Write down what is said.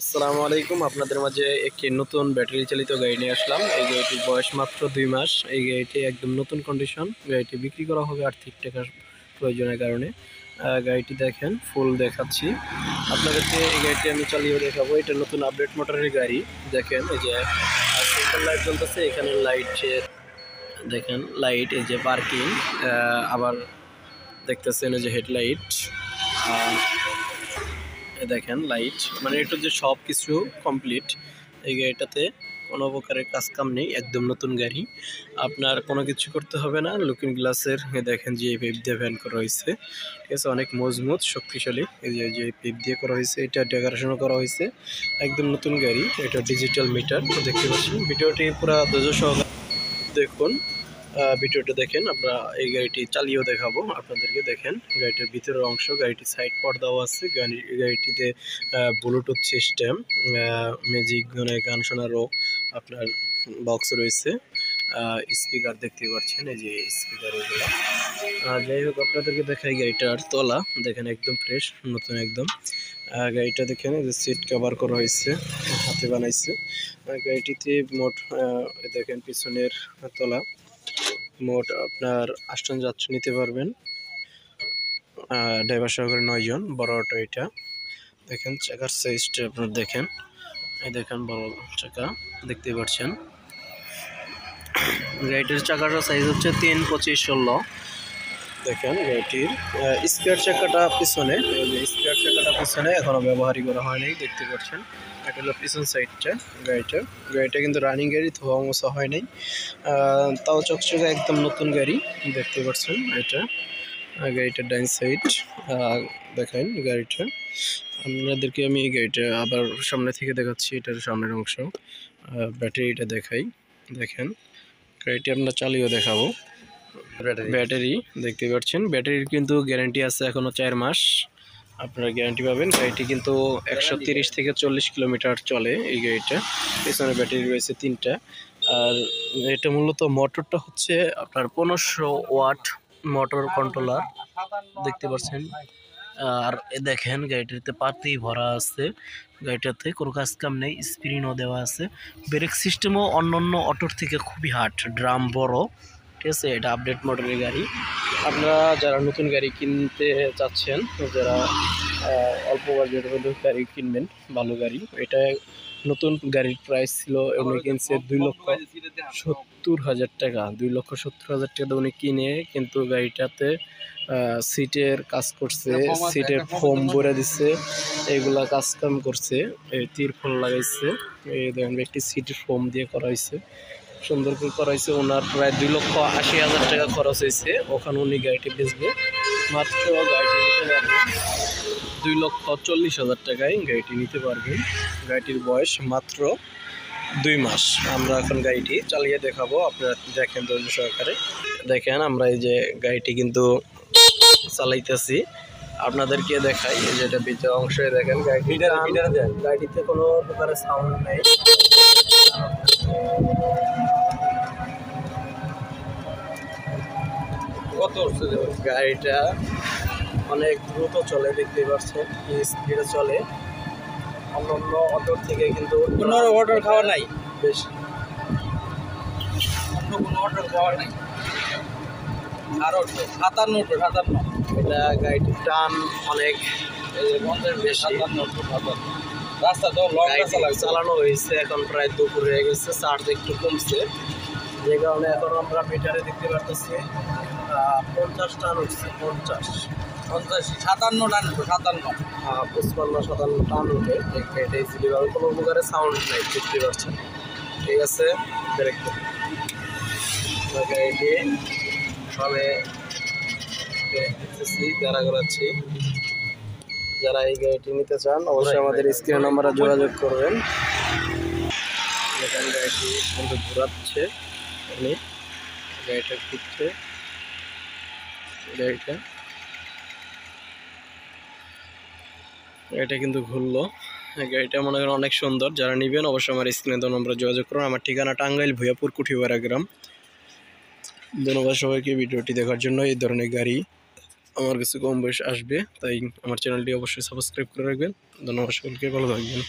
আসসালামু আলাইকুম। আপনাদের মাঝে একটি নতুন ব্যাটারি চালিত গাড়ি নিয়ে আসলাম। এই গাড়িটির বয়স মাত্র ২ মাস। এই গাড়িটি একদম নতুন কন্ডিশন। গাড়িটি বিক্রি করা হবে আর্থিক টাকার প্রয়োজনের কারণে। গাড়িটি দেখেন, ফুল দেখাচ্ছি আপনাদেরকে। এই গাড়িটি আমি চালিয়ে দেখাবো। এটা নতুন আপডেট মোটরের গাড়ি। দেখেন, এই যে সিম্পল লাইট জ্বলতেছে, এখানে লাইট দেখেন, লাইট, এই যে পার্কিং, আবার দেখতেছেন এই যে হেডলাইট, দেখেন লাইট, মানে এটা যে সব কিছু কমপ্লিট। এই গাড়িটাতে কোনো প্রকারের কাজ কাম নেই, একদম নতুন গাড়ি। আপনার কোনো কিছু করতে হবে না। লুকিং গ্লাসের দেখেন যে পেপ দিয়ে ভ্যান করা হয়েছে, ঠিক আছে, অনেক মজবুত শক্তিশালী। এই যে পেপ দিয়ে করা হয়েছে, এটা ডেকোরেশনও করা হয়েছে। একদম নতুন গাড়ি। এটা ডিজিটাল মিটার দেখতে পাচ্ছেন। ভিডিওটি পুরো ধৈর্য সহকারে দেখুন। ভিডিওটা দেখেন। আমরা এই গাড়িটি চালিয়েও দেখাবো আপনাদেরকে। দেখেন গাড়িটির ভিতরের অংশ, গাড়িটির সাইড পর্দাও আছে, গাড়িটিতে ব্লুটুথ সিস্টেম, ম্যাজিক গান শোনারও আপনার বক্স রয়েছে, স্পিকার দেখতে পাচ্ছেন, এই যে স্পিকার এগুলো। যাই হোক, আপনাদেরকে দেখাই গাড়িটার তলা। দেখেন একদম ফ্রেশ, নতুন একদম। গাড়িটা দেখেন, যে সিট কভার করা হয়েছে, হাতে বানাইছে। গাড়িটিতে মোট দেখেন পিছনের তলা, মোট আপনার 8 জন যাত্রী নিতে পারবেন। ড্রাইভার সহকারে 9 জন। বড় অটো এটা। দেখেন চাকার সাইজটা আপনার দেখেন, এই দেখেন বড় চাকা দেখতে পাচ্ছেন। গাড়িটির চাকাটার সাইজ হচ্ছে 3, 25, 16। দেখেন গাড়িটির স্পেয়ার চাকাটা পিছনে, স্পেয়ার চাকাটা পিছনে এখনো ব্যবহারই করা হয়নি, দেখতে পাচ্ছেন। এটা হলো পিছন সাইডটা গাড়িটা কিন্তু রানিং গাড়ি, ধোয়া মোছা হয় নাই। তাও চকচকে একদম নতুন গাড়ি দেখতে পাচ্ছেন। এটা গাড়িটার ডাইন সাইড দেখেন গাড়িটা। আপনাদেরকে আমি এই গাড়িটা আবার সামনে থেকে দেখাচ্ছি। এটার সামনের অংশ, ব্যাটারিটা দেখাই। দেখেন গাড়িটি আমরা চালিয়েও দেখাবো। ব্যাটারি দেখতে পাচ্ছেন। ব্যাটারির কিন্তু গ্যারান্টি আছে এখনো 4 মাস আপনারা গ্যারান্টি পাবেন। গাড়িটি কিন্তু 130 থেকে 40 কিলোমিটার চলে এই গাড়িটা। পেছনে ব্যাটারি রয়েছে 3টা। আর এটা মূলত মোটরটা হচ্ছে আপনার 1500 ওয়াট মোটর কন্ট্রোলার দেখতে পাচ্ছেন। আর দেখেন গাড়িটিতে পাতি ভরা আছে, গাড়িটাতে কোনো কাজ কাম নেই, স্প্রিনও দেওয়া আছে। ব্রেক সিস্টেমও অন্যান্য অটোর থেকে খুবই হার্ড, ড্রাম বড়, ঠিক আছে। এটা আপডেট মডেলের গাড়ি। আপনারা যারা নতুন গাড়ি কিনতে চাচ্ছেন, যারা অল্প বাজেটের মধ্যে গাড়ি কিনবেন, ভালো গাড়ি, এটা নতুন গাড়ির প্রাইস ছিল, উনি কিনছে 2,70,000 টাকা। 2,70,000 টাকা উনি কিনে, কিন্তু গাড়িটাতে সিটের কাজ করছে, সিটের ফোম ভরে দিচ্ছে, এইগুলা কাজ কাম করছে, এই তিরফল লাগাইছে, এই দেখেন একটি সিটের ফোম দিয়ে করা হয়েছে, সুন্দর করে করা হয়েছে। ওনার প্রায় 2,80,000 টাকা খরচ হয়েছে। ওখানে উনি গাড়িটি বেচবে মাত্র, গাড়িটি নিতে পারবেন 2,40,000 টাকায় গাড়িটি নিতে পারবেন। গাড়িটির বয়স মাত্র 2 মাস। আমরা এখন গাড়িটি চালিয়ে দেখাবো, আপনারা দেখেন ধৈর্য সহকারে। দেখেন আমরা এই যে গাড়িটি কিন্তু চালাইতেছি, আপনাদেরকে দেখাই। এই যে এটা ভিতর অংশে দেখেন, গাড়িটিতে কোনো প্রকারের সাউন্ড নেই। গাড়িটা অনেক দ্রুত চলে, দেখতে পাচ্ছেন কি স্পিডে চলে। অন্যান্য অটোর থেকে কিন্তু কোনো অটোর খাওয়া নাই, বেশি অন্য কোনো অটোর খাওয়া নাই। আর 57 এটা গাড়িটির টান অনেক বেশি। রাস্তা তো চালানো হয়েছে, এখন প্রায় দুপুর হয়ে গেছে, চার্জ একটু কমছে, যে কারণে এখন আমরা মিটারে দেখতে পারতেছি 50 টান উঠছে। 50, 57 টান, 55, 57 টান উঠে এটাই সিলিভাবে কোনো প্রকারের সাউন্ড নাই, দেখতে পাচ্ছেন, ঠিক আছে। গাড়িটি সবে দেখতেছি, দাঁড়া করাচ্ছি। যারা এই গাড়িটি নিতে চান অবশ্যই আমাদের স্ক্রিন নাম্বারে যোগাযোগ করবেন। এখানে গাড়িটি কিন্তু ঘোরাচ্ছে, উনি গাড়িটা ঘুরছে, গাড়িটা কিন্তু ঘুরলো। গাড়িটা মনে করেন অনেক সুন্দর। যারা নেবেন অবশ্যই আমার স্ক্রিনে দেওয়া নম্বরে যোগাযোগ করুন। আমার ঠিকানা টাঙ্গাইল, ভূয়াপুর, কুঠিপাড়া গ্রাম। ধন্যবাদ সবাইকে ভিডিওটি দেখার জন্য। এই ধরনের গাড়ি আমার কাছে কম বয়স আসবে, তাই আমার চ্যানেলটি অবশ্যই সাবস্ক্রাইব করে রাখবেন। ধন্যবাদ সকলকে, ভালো থাকবেন।